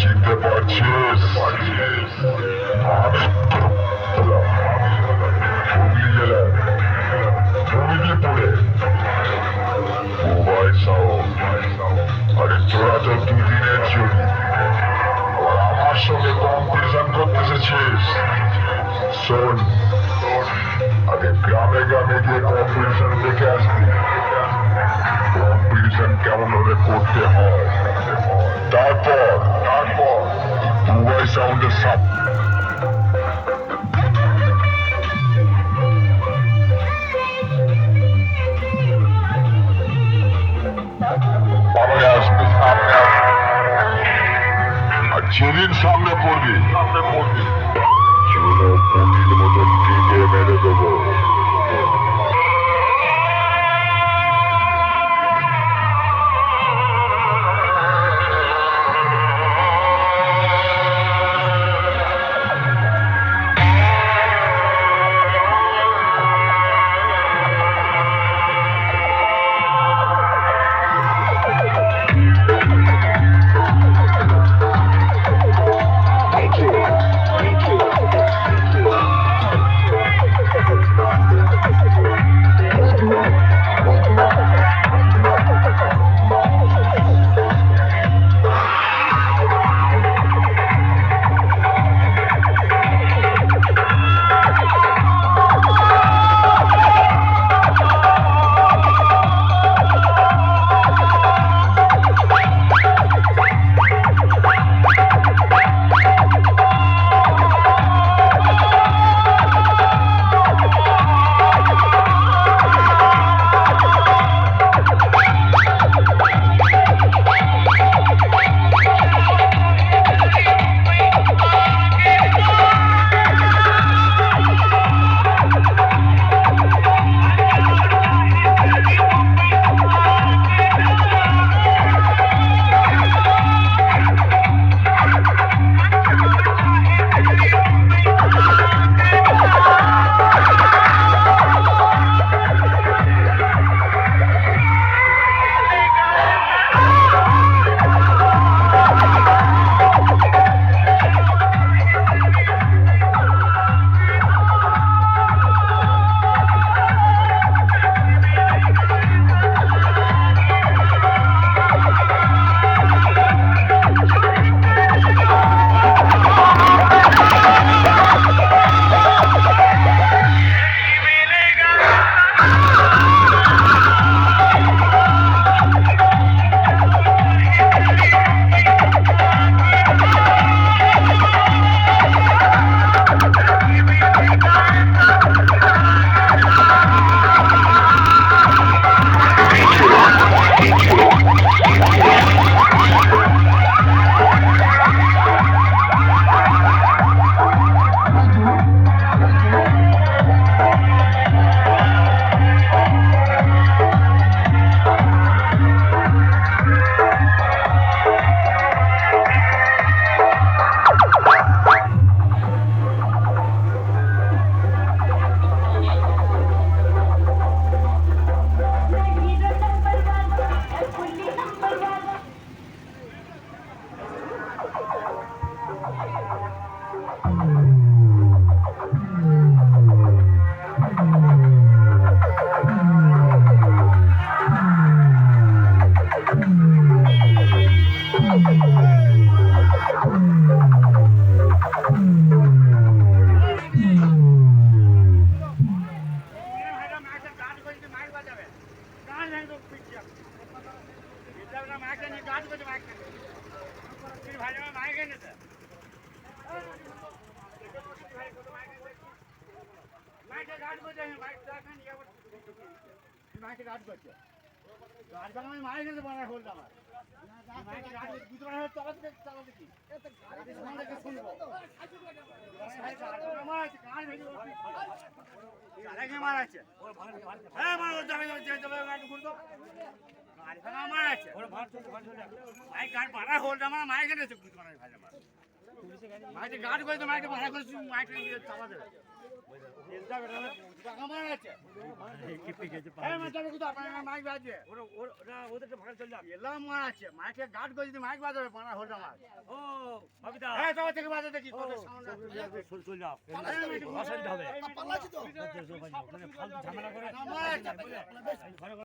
চিনতে পারছিস? হুগলি জেলার জমিদিপুরে মোবাইল সাউন্ড। আরে তোরা তো দুদিনের জন্য আবার আমার সঙ্গে কম্পিটিশন করতে এসেছিস। শোন, আগে গ্রামে গ্রামে গিয়ে কম্পিটিশন দেখে আসবি, কম্পিটিশন কেমন ভাবে করতে হয়। তারপর মোবাইল সাউন্ডের সাপ সামনে আসবে, আর যেদিন সামনে পড়বি চুলো পুঁটির মতো টিকে মেরে দেবো। মাইকে গার্ড করে যদি মাইক বাজাবে পানা হল আমার ও বাবিদা থেকে বাজে দেখি চল যাও অসুবিধা হবে ঝামেলা করে